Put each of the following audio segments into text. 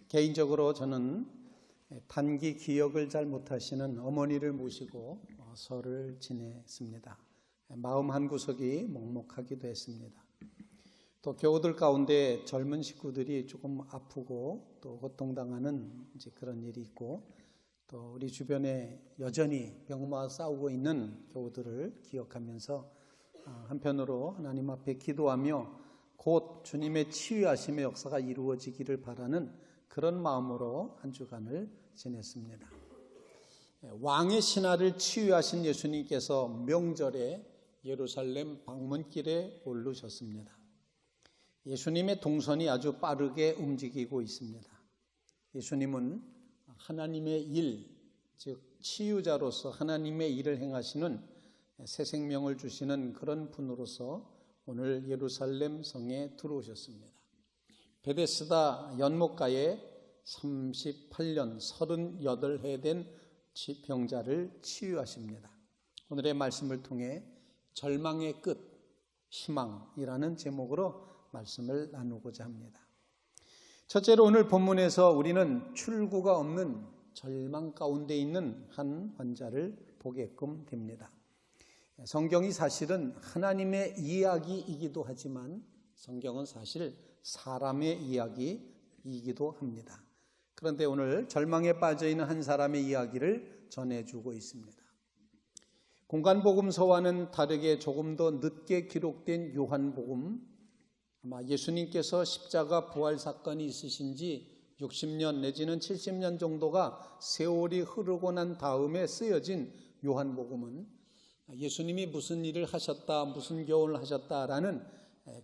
개인적으로 저는 단기 기억을 잘 못하시는 어머니를 모시고 설을 지냈습니다. 마음 한구석이 먹먹하기도 했습니다. 또 교우들 가운데 젊은 식구들이 조금 아프고 또 고통당하는 그런 일이 있고, 또 우리 주변에 여전히 병마와 싸우고 있는 교우들을 기억하면서 한편으로 하나님 앞에 기도하며 곧 주님의 치유하심의 역사가 이루어지기를 바라는 그런 마음으로 한 주간을 지냈습니다. 왕의 신하를 치유하신 예수님께서 명절에 예루살렘 방문길에 오르셨습니다. 예수님의 동선이 아주 빠르게 움직이고 있습니다. 예수님은 하나님의 일, 즉 치유자로서 하나님의 일을 행하시는 새 생명을 주시는 그런 분으로서 오늘 예루살렘 성에 들어오셨습니다. 베데스다 연못가에 38년 38해 된 병자를 치유하십니다. 오늘의 말씀을 통해 절망의 끝, 희망이라는 제목으로 말씀을 나누고자 합니다. 첫째로 오늘 본문에서 우리는 출구가 없는 절망 가운데 있는 한 환자를 보게끔 됩니다. 성경이 사실은 하나님의 이야기이기도 하지만 성경은 사실 사람의 이야기이기도 합니다. 그런데 오늘 절망에 빠져있는 한 사람의 이야기를 전해주고 있습니다. 공간복음서와는 다르게 조금 더 늦게 기록된 요한복음, 아마 예수님께서 십자가 부활 사건이 있으신 지 60년 내지는 70년 정도가 세월이 흐르고 난 다음에 쓰여진 요한복음은 예수님이 무슨 일을 하셨다, 무슨 교훈을 하셨다라는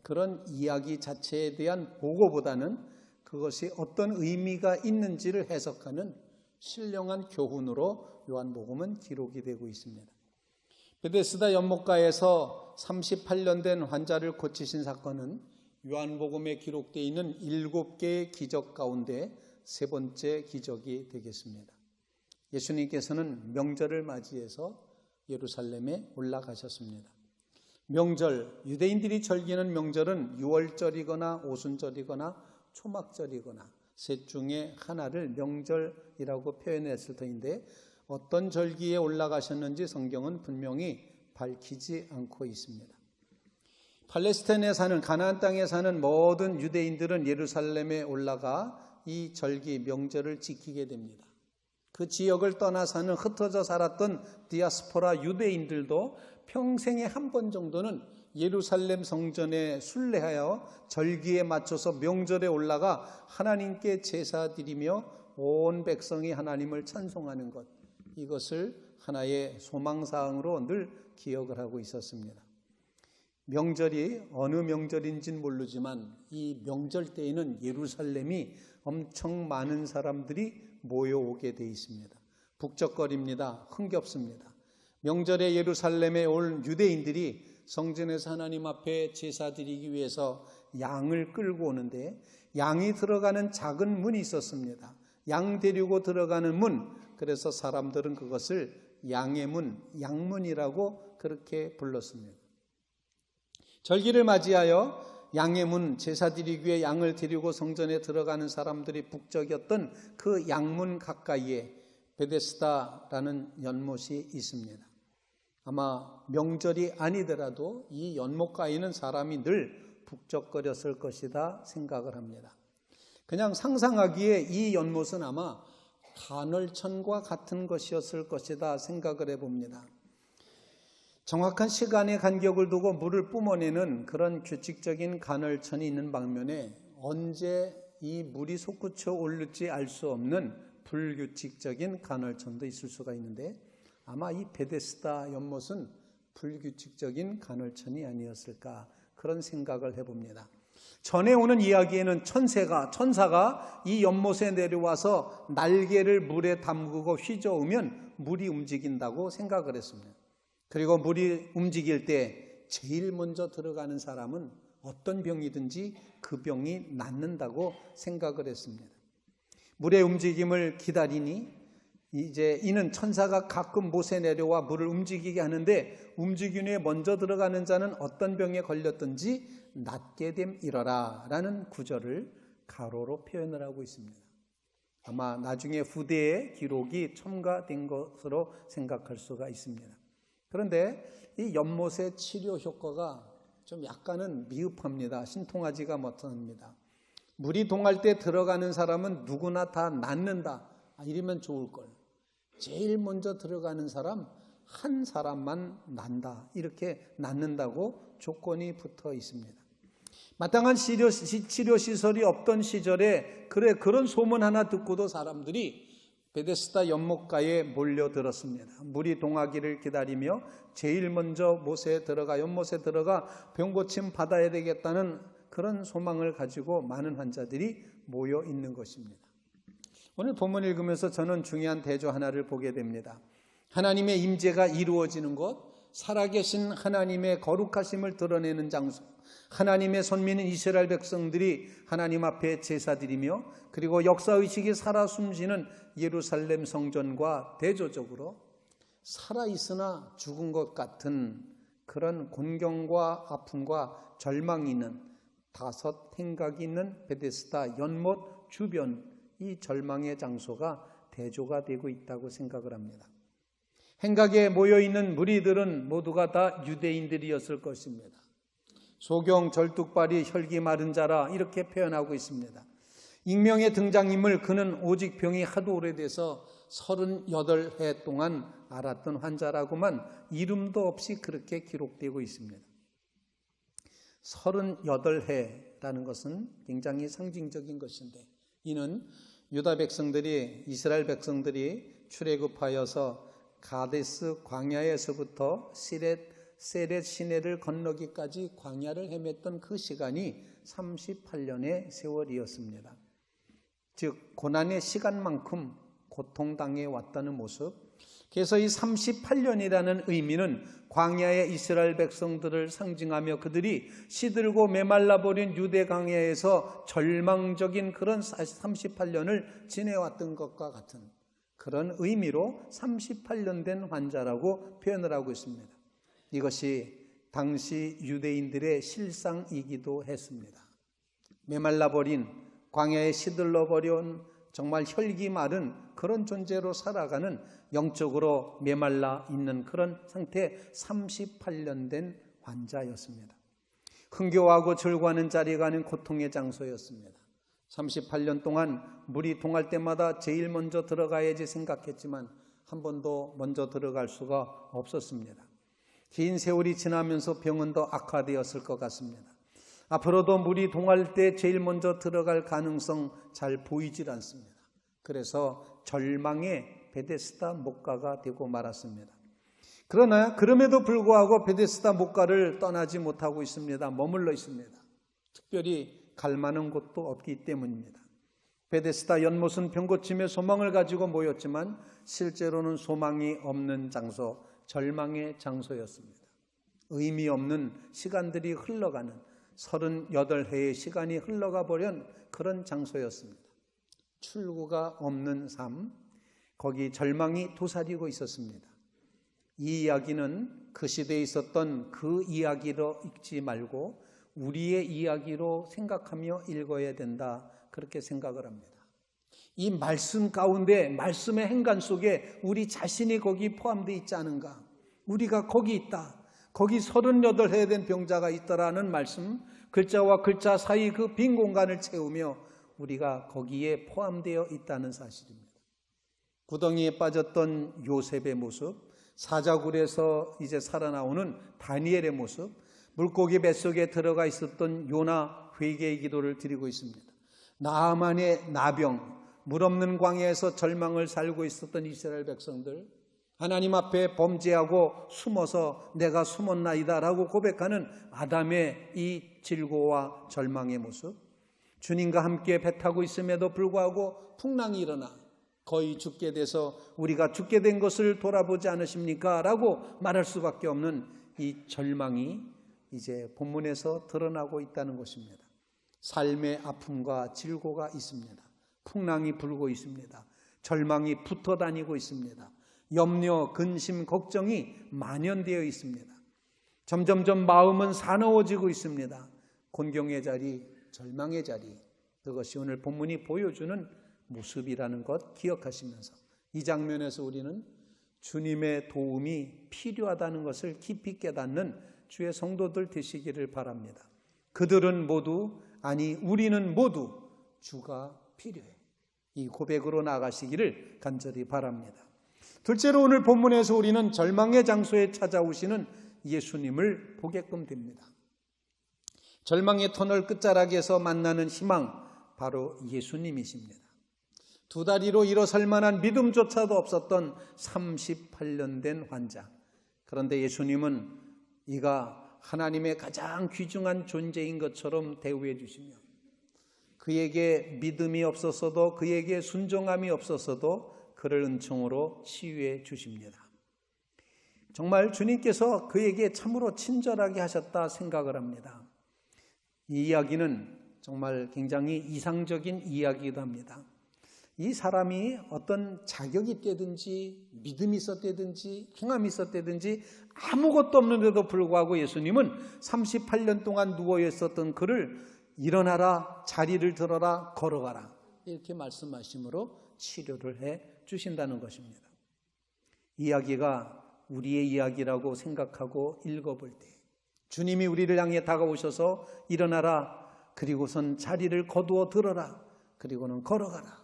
그런 이야기 자체에 대한 보고보다는 그것이 어떤 의미가 있는지를 해석하는 신령한 교훈으로 요한복음은 기록이 되고 있습니다. 베데스다 연못가에서 38년 된 환자를 고치신 사건은 요한복음에 기록되어 있는 7개의 기적 가운데 세 번째 기적이 되겠습니다. 예수님께서는 명절을 맞이해서 예루살렘에 올라가셨습니다. 명절, 유대인들이 즐기는 명절은 유월절이거나 오순절이거나 초막절이거나 셋 중에 하나를 명절이라고 표현했을 터인데 어떤 절기에 올라가셨는지 성경은 분명히 밝히지 않고 있습니다. 팔레스타인에 사는 가나안 땅에 사는 모든 유대인들은 예루살렘에 올라가 이 절기 명절을 지키게 됩니다. 그 지역을 떠나 사는 흩어져 살았던 디아스포라 유대인들도 평생에 한 번 정도는 예루살렘 성전에 순례하여 절기에 맞춰서 명절에 올라가 하나님께 제사드리며 온 백성이 하나님을 찬송하는 것, 이것을 하나의 소망사항으로 늘 기억을 하고 있었습니다. 명절이 어느 명절인지는 모르지만 이 명절 때에는 예루살렘이 엄청 많은 사람들이 모여오게 되어 있습니다. 북적거립니다. 흥겹습니다. 명절에 예루살렘에 올 유대인들이 성전에서 하나님 앞에 제사드리기 위해서 양을 끌고 오는데 양이 들어가는 작은 문이 있었습니다. 양 데리고 들어가는 문, 그래서 사람들은 그것을 양의 문, 양문이라고 그렇게 불렀습니다. 절기를 맞이하여 양의 문 제사드리기 위해 양을 데리고 성전에 들어가는 사람들이 북적였던 그 양문 가까이에 베데스다라는 연못이 있습니다. 아마 명절이 아니더라도 이 연못가에는 사람이 늘 북적거렸을 것이다 생각을 합니다. 그냥 상상하기에 이 연못은 아마 간헐천과 같은 것이었을 것이다 생각을 해봅니다. 정확한 시간의 간격을 두고 물을 뿜어내는 그런 규칙적인 간헐천이 있는 방면에 언제 이 물이 솟구쳐 오를지 알 수 없는 불규칙적인 간헐천도 있을 수가 있는데 아마 이 베데스다 연못은 불규칙적인 간헐천이 아니었을까 그런 생각을 해봅니다. 전에 오는 이야기에는 천사가 이 연못에 내려와서 날개를 물에 담그고 휘저으면 물이 움직인다고 생각을 했습니다. 그리고 물이 움직일 때 제일 먼저 들어가는 사람은 어떤 병이든지 그 병이 낫는다고 생각을 했습니다. 물의 움직임을 기다리니 이제 이는 천사가 가끔 못에 내려와 물을 움직이게 하는데 움직인 후에 먼저 들어가는 자는 어떤 병에 걸렸든지 낫게 됨이러라 라는 구절을 가로로 표현을 하고 있습니다. 아마 나중에 후대의 기록이 첨가된 것으로 생각할 수가 있습니다. 그런데 이 연못의 치료 효과가 좀 약간은 미흡합니다. 신통하지가 못합니다. 물이 동할 때 들어가는 사람은 누구나 다 낫는다. 이러면 좋을 걸. 제일 먼저 들어가는 사람 한 사람만 난다. 이렇게 낫는다고 조건이 붙어 있습니다. 마땅한 치료 시설이 없던 시절에 그런 소문 하나 듣고도 사람들이 베데스다 연못가에 몰려들었습니다. 물이 동하기를 기다리며 제일 먼저 연못에 들어가 병고침 받아야 되겠다는 그런 소망을 가지고 많은 환자들이 모여 있는 것입니다. 오늘 본문 읽으면서 저는 중요한 대조 하나를 보게 됩니다. 하나님의 임재가 이루어지는 곳, 살아계신 하나님의 거룩하심을 드러내는 장소, 하나님의 선민인 이스라엘 백성들이 하나님 앞에 제사드리며 그리고 역사의식이 살아 숨쉬는 예루살렘 성전과 대조적으로 살아있으나 죽은 것 같은 그런 곤경과 아픔과 절망이 있는 5 행각이 있는 베데스다 연못 주변, 이 절망의 장소가 대조가 되고 있다고 생각을 합니다. 행각에 모여있는 무리들은 모두가 다 유대인들이었을 것입니다. 소경 절뚝발이 혈기 마른 자라 이렇게 표현하고 있습니다. 익명의 등장인물, 그는 오직 병이 하도 오래돼서 38해 동안 앓았던 환자라고만 이름도 없이 그렇게 기록되고 있습니다. 38해라는 것은 굉장히 상징적인 것인데, 이는 유다 백성들이, 이스라엘 백성들이 출애굽하여서 가데스 광야에서부터 세렛 시내를 건너기까지 광야를 헤맸던 그 시간이 38년의 세월이었습니다. 즉 고난의 시간만큼 고통당해 왔다는 모습. 그래서 이 38년이라는 의미는 광야의 이스라엘 백성들을 상징하며 그들이 시들고 메말라버린 유대 광야에서 절망적인 그런 38년을 지내왔던 것과 같은 그런 의미로 38년 된 환자라고 표현을 하고 있습니다. 이것이 당시 유대인들의 실상이기도 했습니다. 메말라버린, 광야에 시들러버린 정말 혈기 마른 그런 존재로 살아가는, 영적으로 메말라 있는 그런 상태, 38년 된 환자였습니다. 흥겨워하고 즐거워하는 자리가 아닌 고통의 장소였습니다. 38년 동안 물이 동할 때마다 제일 먼저 들어가야지 생각했지만 한 번도 먼저 들어갈 수가 없었습니다. 긴 세월이 지나면서 병은 더 악화되었을 것 같습니다. 앞으로도 물이 동할 때 제일 먼저 들어갈 가능성 잘 보이질 않습니다. 그래서 절망의 베데스다 목가가 되고 말았습니다. 그러나 그럼에도 불구하고 베데스다 목가를 떠나지 못하고 있습니다. 머물러 있습니다. 특별히 갈 만한 곳도 없기 때문입니다. 베데스다 연못은 병고침의 소망을 가지고 모였지만 실제로는 소망이 없는 장소, 절망의 장소였습니다. 의미 없는 시간들이 흘러가는 38해의 시간이 흘러가 버린 그런 장소였습니다. 출구가 없는 삶, 거기 절망이 도사리고 있었습니다. 이 이야기는 그 시대에 있었던 그 이야기로 읽지 말고 우리의 이야기로 생각하며 읽어야 된다, 그렇게 생각을 합니다. 이 말씀 가운데, 말씀의 행간 속에 우리 자신이 거기 포함되어 있지 않은가? 우리가 거기 있다. 거기 38해 된 병자가 있다라는 말씀, 글자와 글자 사이 그 빈 공간을 채우며 우리가 거기에 포함되어 있다는 사실입니다. 구덩이에 빠졌던 요셉의 모습, 사자굴에서 이제 살아나오는 다니엘의 모습, 물고기 뱃속에 들어가 있었던 요나 회개의 기도를 드리고 있습니다. 나아만의 나병, 물 없는 광야에서 절망을 살고 있었던 이스라엘 백성들, 하나님 앞에 범죄하고 숨어서 내가 숨었나이다라고 고백하는 아담의 이 질고와 절망의 모습, 주님과 함께 배 타고 있음에도 불구하고 풍랑이 일어나 거의 죽게 돼서 우리가 죽게 된 것을 돌아보지 않으십니까? 라고 말할 수밖에 없는 이 절망이 이제 본문에서 드러나고 있다는 것입니다. 삶의 아픔과 질고가 있습니다. 풍랑이 불고 있습니다. 절망이 붙어 다니고 있습니다. 염려, 근심, 걱정이 만연되어 있습니다. 점점점 마음은 사나워지고 있습니다. 곤경의 자리, 절망의 자리, 그것이 오늘 본문이 보여주는 모습이라는 것 기억하시면서 이 장면에서 우리는 주님의 도움이 필요하다는 것을 깊이 깨닫는 주의 성도들 되시기를 바랍니다. 그들은 모두, 아니 우리는 모두 주가 필요해. 이 고백으로 나가시기를 간절히 바랍니다. 둘째로 오늘 본문에서 우리는 절망의 장소에 찾아오시는 예수님을 보게끔 됩니다. 절망의 터널 끝자락에서 만나는 희망, 바로 예수님이십니다. 두 다리로 일어설 만한 믿음조차도 없었던 38년 된 환자. 그런데 예수님은 이가 하나님의 가장 귀중한 존재인 것처럼 대우해 주시며 그에게 믿음이 없었어도, 그에게 순종함이 없었어도 그를 은총으로 치유해 주십니다. 정말 주님께서 그에게 참으로 친절하게 하셨다 생각을 합니다. 이 이야기는 정말 굉장히 이상적인 이야기이기도 합니다. 이 사람이 어떤 자격이 있다든지 믿음이 있었다든지 행함이 있었다든지 아무것도 없는데도 불구하고 예수님은 38년 동안 누워 있었던 그를 일어나라, 자리를 들어라, 걸어가라 이렇게 말씀하심으로 치료를 해 주신다는 것입니다. 이야기가 우리의 이야기라고 생각하고 읽어볼 때 주님이 우리를 향해 다가오셔서 일어나라, 그리고선 자리를 거두어 들어라, 그리고는 걸어가라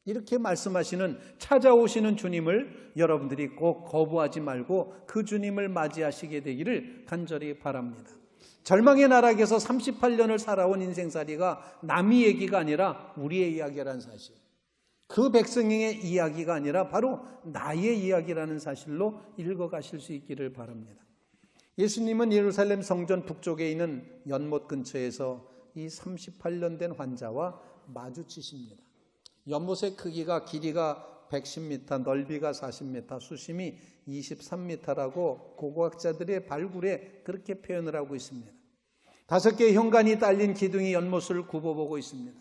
이렇게 말씀하시는, 찾아오시는 주님을 여러분들이 꼭 거부하지 말고 그 주님을 맞이하시게 되기를 간절히 바랍니다. 절망의 나락에서 38년을 살아온 인생살이가 남의 얘기가 아니라 우리의 이야기라는 사실, 그 백성의 이야기가 아니라 바로 나의 이야기라는 사실로 읽어가실 수 있기를 바랍니다. 예수님은 예루살렘 성전 북쪽에 있는 연못 근처에서 이 38년 된 환자와 마주치십니다. 연못의 크기가 길이가 110m, 넓이가 40m, 수심이 23m라고 고고학자들의 발굴에 그렇게 표현을 하고 있습니다. 5개의 현관이 딸린 기둥이 연못을 굽어보고 있습니다.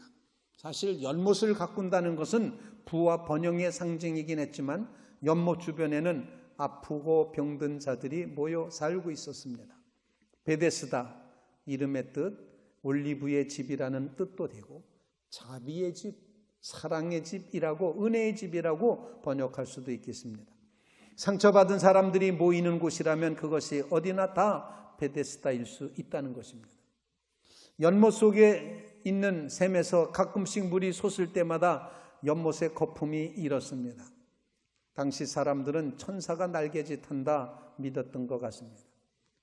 사실 연못을 가꾼다는 것은 부와 번영의 상징이긴 했지만 연못 주변에는 아프고 병든 자들이 모여 살고 있었습니다. 베데스다, 이름의 뜻, 올리브의 집이라는 뜻도 되고 자비의 집, 사랑의 집이라고, 은혜의 집이라고 번역할 수도 있겠습니다. 상처받은 사람들이 모이는 곳이라면 그것이 어디나 다 베데스다일 수 있다는 것입니다. 연못 속에 있는 샘에서 가끔씩 물이 솟을 때마다 연못의 거품이 일었습니다. 당시 사람들은 천사가 날개짓한다 믿었던 것 같습니다.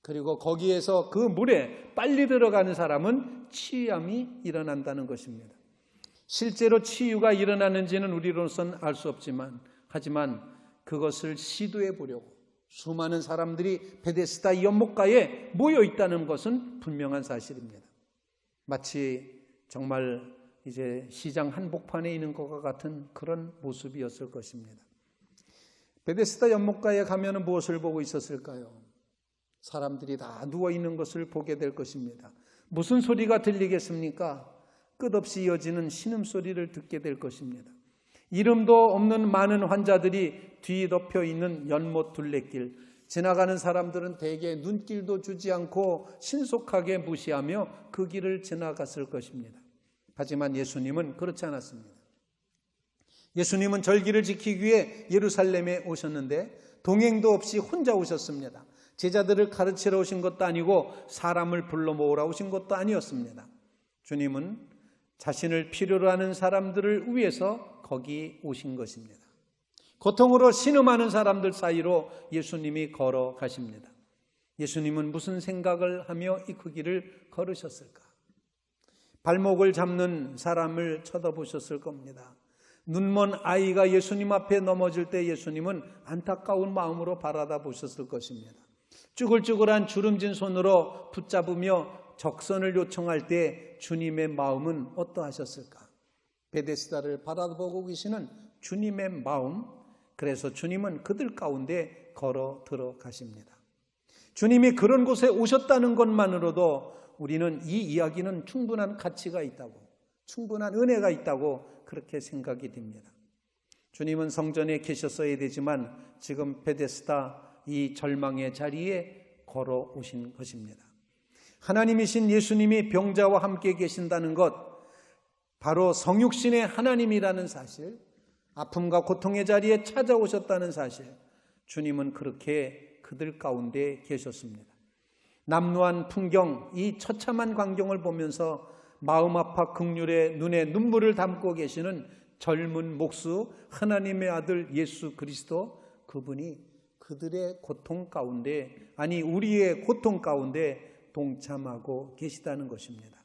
그리고 거기에서 그 물에 빨리 들어가는 사람은 치유함이 일어난다는 것입니다. 실제로 치유가 일어나는지는 우리로서는 알 수 없지만, 하지만 그것을 시도해 보려고 수많은 사람들이 베데스다 연못가에 모여 있다는 것은 분명한 사실입니다. 마치 정말 이제 시장 한복판에 있는 것과 같은 그런 모습이었을 것입니다. 베데스다 연못가에 가면 무엇을 보고 있었을까요? 사람들이 다 누워 있는 것을 보게 될 것입니다. 무슨 소리가 들리겠습니까? 끝없이 이어지는 신음소리를 듣게 될 것입니다. 이름도 없는 많은 환자들이 뒤덮여 있는 연못 둘레길, 지나가는 사람들은 대개 눈길도 주지 않고 신속하게 무시하며 그 길을 지나갔을 것입니다. 하지만 예수님은 그렇지 않았습니다. 예수님은 절기를 지키기 위해 예루살렘에 오셨는데 동행도 없이 혼자 오셨습니다. 제자들을 가르치러 오신 것도 아니고 사람을 불러 모으러 오신 것도 아니었습니다. 주님은 자신을 필요로 하는 사람들을 위해서 거기 오신 것입니다. 고통으로 신음하는 사람들 사이로 예수님이 걸어가십니다. 예수님은 무슨 생각을 하며 이 그 길을 걸으셨을까? 발목을 잡는 사람을 쳐다보셨을 겁니다. 눈먼 아이가 예수님 앞에 넘어질 때 예수님은 안타까운 마음으로 바라다 보셨을 것입니다. 쭈글쭈글한 주름진 손으로 붙잡으며 적선을 요청할 때 주님의 마음은 어떠하셨을까? 베데스다를 바라보고 계시는 주님의 마음, 그래서 주님은 그들 가운데 걸어 들어가십니다. 주님이 그런 곳에 오셨다는 것만으로도 우리는 이 이야기는 충분한 가치가 있다고, 충분한 은혜가 있다고 그렇게 생각이 됩니다. 주님은 성전에 계셨어야 되지만 지금 베데스다 이 절망의 자리에 걸어오신 것입니다. 하나님이신 예수님이 병자와 함께 계신다는 것, 바로 성육신의 하나님이라는 사실, 아픔과 고통의 자리에 찾아오셨다는 사실, 주님은 그렇게 그들 가운데 계셨습니다. 남루한 풍경, 이 처참한 광경을 보면서 마음 아파 긍휼의 눈에 눈물을 담고 계시는 젊은 목수 하나님의 아들 예수 그리스도, 그분이 그들의 고통 가운데, 아니 우리의 고통 가운데 동참하고 계시다는 것입니다.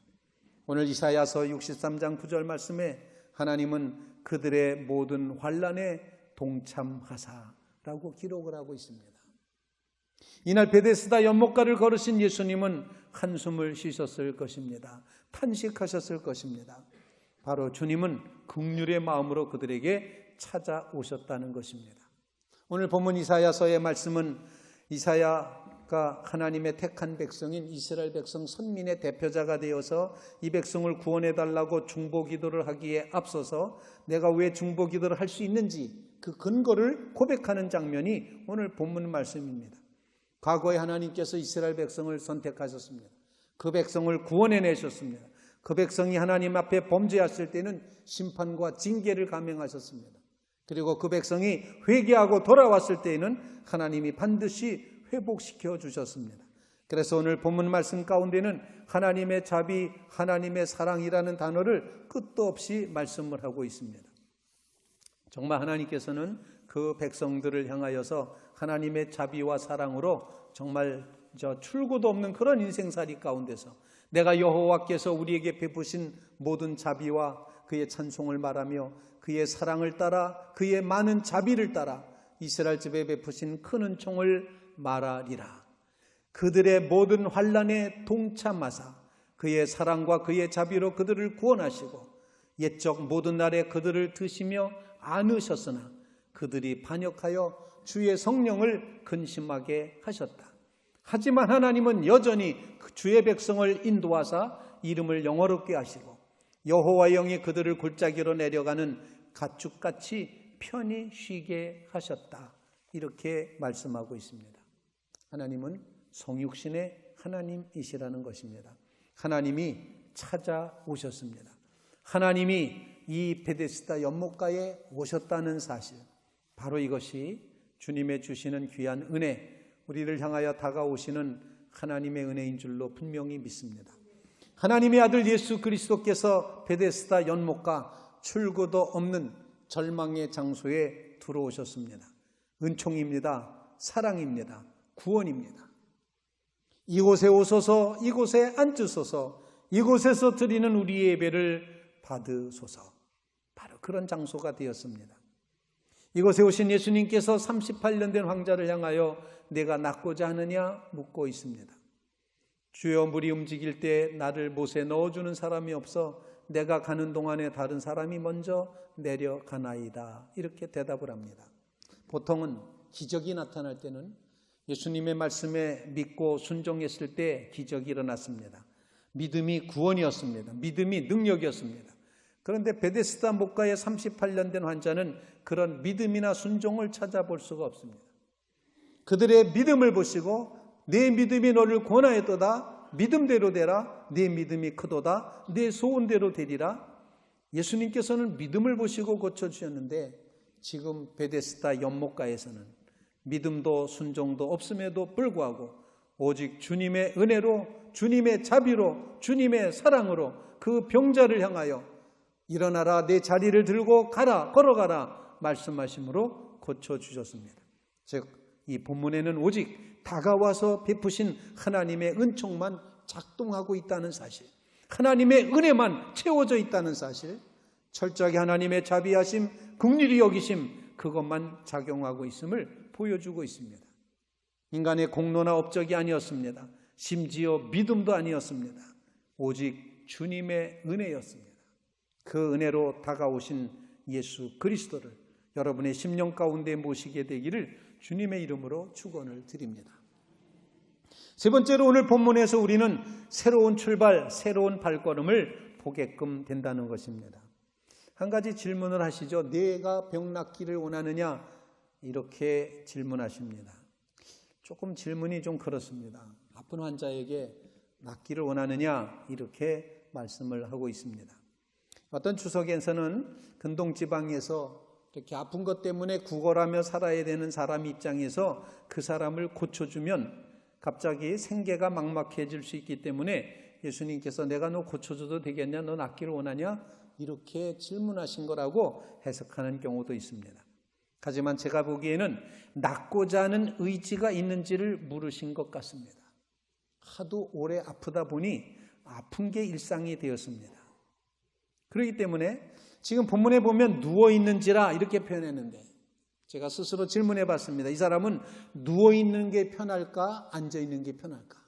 오늘 이사야서 63장 9절 말씀에 하나님은 그들의 모든 환난에 동참하사라고 기록을 하고 있습니다. 이날 베데스다 연못가를 걸으신 예수님은 한숨을 쉬셨을 것입니다. 탄식하셨을 것입니다. 바로 주님은 긍휼의 마음으로 그들에게 찾아오셨다는 것입니다. 오늘 본문 이사야서의 말씀은 이사야가 하나님의 택한 백성인 이스라엘 백성 선민의 대표자가 되어서 이 백성을 구원해 달라고 중보 기도를 하기에 앞서서 내가 왜 중보 기도를 할 수 있는지 그 근거를 고백하는 장면이 오늘 본문 말씀입니다. 과거에 하나님께서 이스라엘 백성을 선택하셨습니다. 그 백성을 구원해 내셨습니다. 그 백성이 하나님 앞에 범죄했을 때는 심판과 징계를 감행하셨습니다. 그리고 그 백성이 회개하고 돌아왔을 때에는 하나님이 반드시 회복시켜 주셨습니다. 그래서 오늘 본문 말씀 가운데는 하나님의 자비, 하나님의 사랑이라는 단어를 끝도 없이 말씀을 하고 있습니다. 정말 하나님께서는 그 백성들을 향하여서 하나님의 자비와 사랑으로 정말 출구도 없는 그런 인생살이 가운데서 내가 여호와께서 우리에게 베푸신 모든 자비와 그의 찬송을 말하며 그의 사랑을 따라 그의 많은 자비를 따라 이스라엘 집에 베푸신 큰 은총을 말하리라. 그들의 모든 환난에 동참하사 그의 사랑과 그의 자비로 그들을 구원하시고 옛적 모든 날에 그들을 드시며 안으셨으나 그들이 반역하여 주의 성령을 근심하게 하셨다. 하지만 하나님은 여전히 주의 백성을 인도하사 이름을 영화롭게 하시고 여호와의 영이 그들을 골짜기로 내려가는 가축같이 편히 쉬게 하셨다. 이렇게 말씀하고 있습니다. 하나님은 성육신의 하나님이시라는 것입니다. 하나님이 찾아오셨습니다. 하나님이 이 베데스다 연못가에 오셨다는 사실, 바로 이것이 주님의 주시는 귀한 은혜, 우리를 향하여 다가오시는 하나님의 은혜인 줄로 분명히 믿습니다. 하나님의 아들 예수 그리스도께서 베데스다 연못가 출구도 없는 절망의 장소에 들어오셨습니다. 은총입니다. 사랑입니다. 구원입니다. 이곳에 오소서, 이곳에 앉으소서, 이곳에서 드리는 우리의 예배를 받으소서. 바로 그런 장소가 되었습니다. 이곳에 오신 예수님께서 38년 된 황자를 향하여 내가 낫고자 하느냐 묻고 있습니다. 주여, 물이 움직일 때 나를 못에 넣어주는 사람이 없어 내가 가는 동안에 다른 사람이 먼저 내려가나이다. 이렇게 대답을 합니다. 보통은 기적이 나타날 때는 예수님의 말씀에 믿고 순종했을 때 기적이 일어났습니다. 믿음이 구원이었습니다. 믿음이 능력이었습니다. 그런데 베데스다 못가의 38년 된 환자는 그런 믿음이나 순종을 찾아볼 수가 없습니다. 그들의 믿음을 보시고 내 믿음이 너를 권하였도다. 믿음대로 되라. 내 믿음이 크도다. 내 소원대로 되리라. 예수님께서는 믿음을 보시고 고쳐주셨는데 지금 베데스다 연못가에서는 믿음도 순종도 없음에도 불구하고 오직 주님의 은혜로, 주님의 자비로, 주님의 사랑으로 그 병자를 향하여 일어나라, 내 자리를 들고 가라, 걸어가라 말씀하심으로 고쳐주셨습니다. 즉, 이 본문에는 오직 다가와서 베푸신 하나님의 은총만 작동하고 있다는 사실, 하나님의 은혜만 채워져 있다는 사실, 철저하게 하나님의 자비하심, 긍휼히 여기심, 그것만 작용하고 있음을 보여주고 있습니다. 인간의 공로나 업적이 아니었습니다. 심지어 믿음도 아니었습니다. 오직 주님의 은혜였습니다. 그 은혜로 다가오신 예수 그리스도를 여러분의 심령 가운데 모시게 되기를 주님의 이름으로 축원을 드립니다. 세 번째로 오늘 본문에서 우리는 새로운 출발, 새로운 발걸음을 보게끔 된다는 것입니다. 한 가지 질문을 하시죠. 내가 병 낫기를 원하느냐? 이렇게 질문하십니다. 조금 질문이 좀 그렇습니다. 아픈 환자에게 낫기를 원하느냐? 이렇게 말씀을 하고 있습니다. 어떤 추석에서는 근동지방에서 이렇게 아픈 것 때문에 구걸하며 살아야 되는 사람 입장에서 그 사람을 고쳐주면 갑자기 생계가 막막해질 수 있기 때문에 예수님께서 내가 너 고쳐줘도 되겠냐? 너 낫기를 원하냐? 이렇게 질문하신 거라고 해석하는 경우도 있습니다. 하지만 제가 보기에는 낫고자 하는 의지가 있는지를 물으신 것 같습니다. 하도 오래 아프다 보니 아픈 게 일상이 되었습니다. 그렇기 때문에 지금 본문에 보면 누워있는지라 이렇게 표현했는데 제가 스스로 질문해 봤습니다. 이 사람은 누워있는 게 편할까? 앉아있는 게 편할까?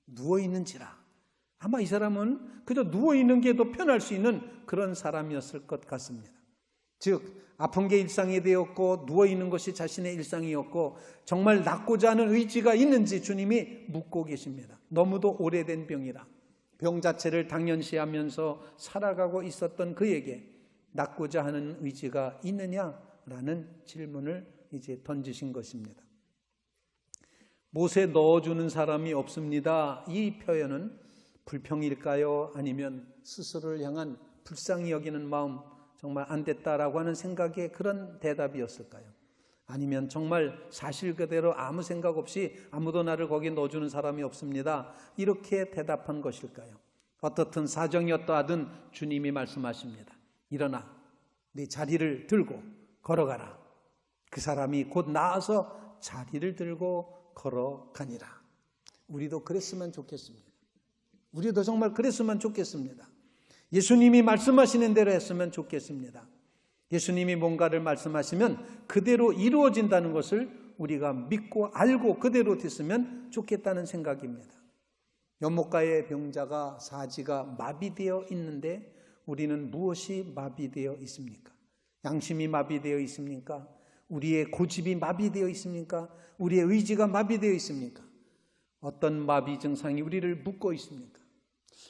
누워있는지라. 아마 이 사람은 그저 누워있는 게 더 편할 수 있는 그런 사람이었을 것 같습니다. 즉 아픈 게 일상이 되었고 누워있는 것이 자신의 일상이었고 정말 낫고자 하는 의지가 있는지 주님이 묻고 계십니다. 너무도 오래된 병이라 병 자체를 당연시하면서 살아가고 있었던 그에게 낫고자 하는 의지가 있느냐라는 질문을 이제 던지신 것입니다. 못에 넣어주는 사람이 없습니다. 이 표현은 불평일까요? 아니면 스스로를 향한 불쌍히 여기는 마음, 정말 안 됐다라고 하는 생각에 그런 대답이었을까요? 아니면 정말 사실 그대로 아무 생각 없이 아무도 나를 거기에 넣어주는 사람이 없습니다. 이렇게 대답한 것일까요? 어떻든 사정이 어떠하든 주님이 말씀하십니다. 일어나 네 자리를 들고 걸어가라. 그 사람이 곧 나아서 자리를 들고 걸어가니라. 우리도 그랬으면 좋겠습니다. 우리도 정말 그랬으면 좋겠습니다. 예수님이 말씀하시는 대로 했으면 좋겠습니다. 예수님이 뭔가를 말씀하시면 그대로 이루어진다는 것을 우리가 믿고 알고 그대로 됐으면 좋겠다는 생각입니다. 연못가의 병자가 사지가 마비되어 있는데 우리는 무엇이 마비되어 있습니까? 양심이 마비되어 있습니까? 우리의 고집이 마비되어 있습니까? 우리의 의지가 마비되어 있습니까? 어떤 마비 증상이 우리를 묶고 있습니까?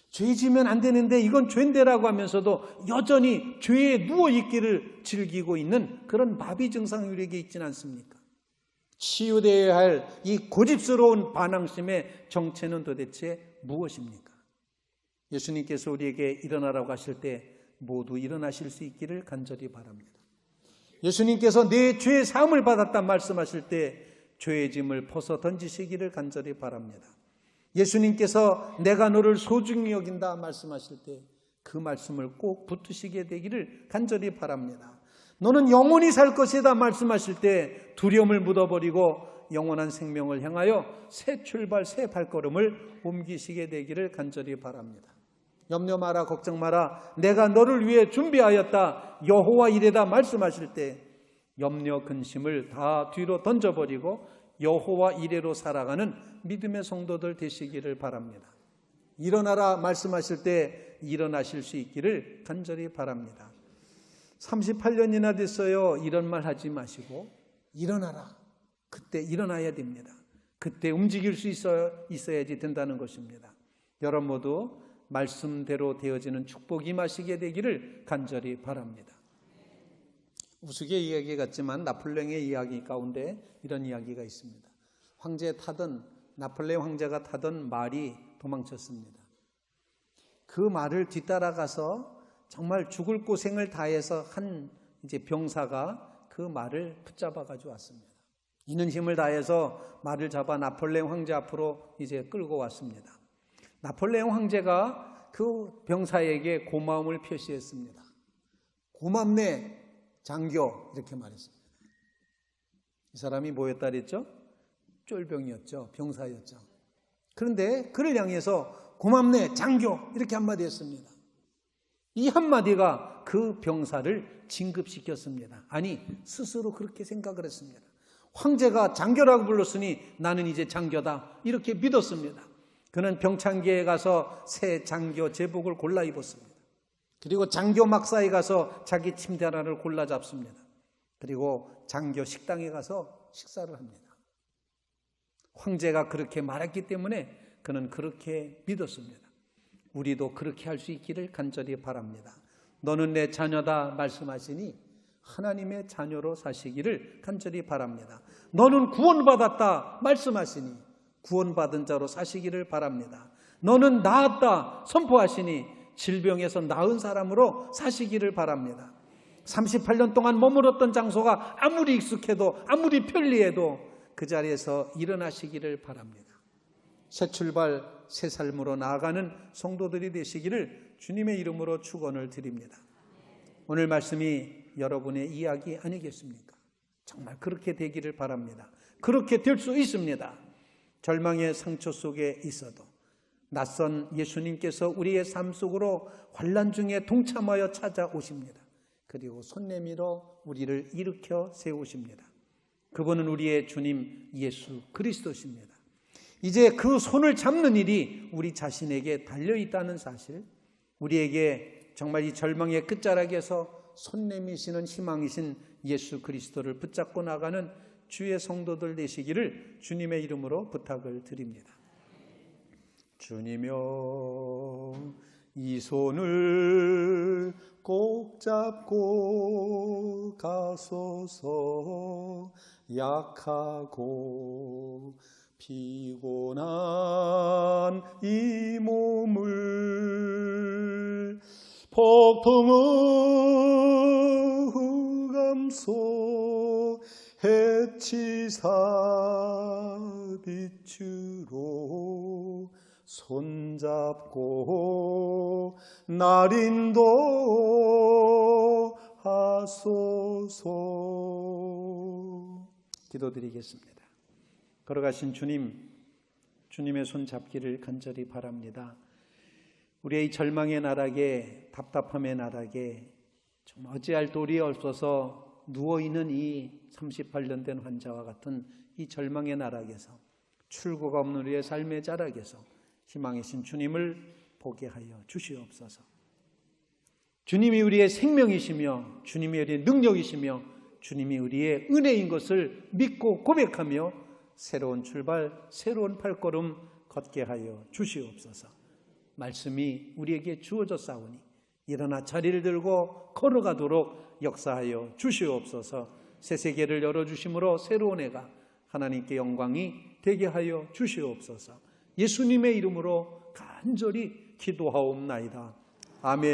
죄 지면 안 되는데 이건 죄인데라고 하면서도 여전히 죄에 누워있기를 즐기고 있는 그런 마비 증상이 우리에게 있지는 않습니까? 치유되어야 할 이 고집스러운 반항심의 정체는 도대체 무엇입니까? 예수님께서 우리에게 일어나라고 하실 때 모두 일어나실 수 있기를 간절히 바랍니다. 예수님께서 내 죄의 사함을 받았다 말씀하실 때 죄의 짐을 벗어 던지시기를 간절히 바랍니다. 예수님께서 내가 너를 소중히 여긴다 말씀하실 때 그 말씀을 꼭 붙드시게 되기를 간절히 바랍니다. 너는 영원히 살 것이다 말씀하실 때 두려움을 묻어버리고 영원한 생명을 향하여 새 출발, 새 발걸음을 옮기시게 되기를 간절히 바랍니다. 염려 마라, 걱정 마라, 내가 너를 위해 준비하였다 여호와 이레다 말씀하실 때 염려, 근심을 다 뒤로 던져버리고 여호와 이레로 살아가는 믿음의 성도들 되시기를 바랍니다. 일어나라 말씀하실 때 일어나실 수 있기를 간절히 바랍니다. 38년이나 됐어요. 이런 말 하지 마시고 일어나라. 그때 일어나야 됩니다. 그때 움직일 수 있어야지 된다는 것입니다. 여러분 모두 말씀대로 되어지는 축복이 임하시게 되기를 간절히 바랍니다. 우스갯 이야기 같지만 나폴레옹의 이야기 가운데 이런 이야기가 있습니다. 나폴레옹 황제가 타던 말이 도망쳤습니다. 그 말을 뒤따라가서 정말 죽을 고생을 다해서 한 병사가 그 말을 붙잡아 가지고 왔습니다. 이는 힘을 다해서 말을 잡아 나폴레옹 황제 앞으로 끌고 왔습니다. 나폴레옹 황제가 그 병사에게 고마움을 표시했습니다. 고맙네 장교 이렇게 말했습니다. 이 사람이 뭐였다 그랬죠? 쫄병이었죠. 병사였죠. 그런데 그를 향해서 고맙네 장교 이렇게 한마디 했습니다. 이 한마디가 그 병사를 진급시켰습니다. 아니 스스로 그렇게 생각을 했습니다. 황제가 장교라고 불렀으니 나는 이제 장교다 이렇게 믿었습니다. 그는 병창기에 가서 새 장교 제복을 골라 입었습니다. 그리고 장교 막사에 가서 자기 침대 하나를 골라 잡습니다. 그리고 장교 식당에 가서 식사를 합니다. 황제가 그렇게 말했기 때문에 그는 그렇게 믿었습니다. 우리도 그렇게 할 수 있기를 간절히 바랍니다. 너는 내 자녀다 말씀하시니 하나님의 자녀로 사시기를 간절히 바랍니다. 너는 구원받았다 말씀하시니 구원받은 자로 사시기를 바랍니다. 너는 나았다 선포하시니 질병에서 나은 사람으로 사시기를 바랍니다. 38년 동안 머물렀던 장소가 아무리 익숙해도 아무리 편리해도 그 자리에서 일어나시기를 바랍니다. 새 출발, 새 삶으로 나아가는 성도들이 되시기를 주님의 이름으로 축원을 드립니다. 오늘 말씀이 여러분의 이야기 아니겠습니까? 정말 그렇게 되기를 바랍니다. 그렇게 될 수 있습니다. 절망의 상처 속에 있어도 낯선 예수님께서 우리의 삶 속으로 환난 중에 동참하여 찾아오십니다. 그리고 손 내밀어 우리를 일으켜 세우십니다. 그분은 우리의 주님 예수 그리스도십니다. 이제 그 손을 잡는 일이 우리 자신에게 달려있다는 사실, 우리에게 정말 이 절망의 끝자락에서 손 내미시는 희망이신 예수 그리스도를 붙잡고 나가는 주의 성도들 되시기를 주님의 이름으로 부탁을 드립니다. 주님여, 이 손을 꼭 잡고 가소서. 약하고 피곤한 이 몸을 폭풍우 흑암소 해치사 빛으로 손잡고 날 인도하소서. 기도드리겠습니다. 걸어가신 주님, 주님의 손 잡기를 간절히 바랍니다. 우리의 이 절망의 나락에, 답답함의 나락에 정말 어찌할 도리 없어서 누워있는 이 38년 된 환자와 같은 이 절망의 나락에서, 출구가 없는 우리의 삶의 자락에서 희망이신 주님을 보게 하여 주시옵소서. 주님이 우리의 생명이시며 주님이 우리의 능력이시며 주님이 우리의 은혜인 것을 믿고 고백하며 새로운 출발, 새로운 발걸음 걷게 하여 주시옵소서. 말씀이 우리에게 주어졌사오니 일어나 자리를 들고 걸어가도록 역사하여 주시옵소서. 새 세계를 열어주심으로 새로운 해가 하나님께 영광이 되게 하여 주시옵소서. 예수님의 이름으로 간절히 기도하옵나이다. 아멘.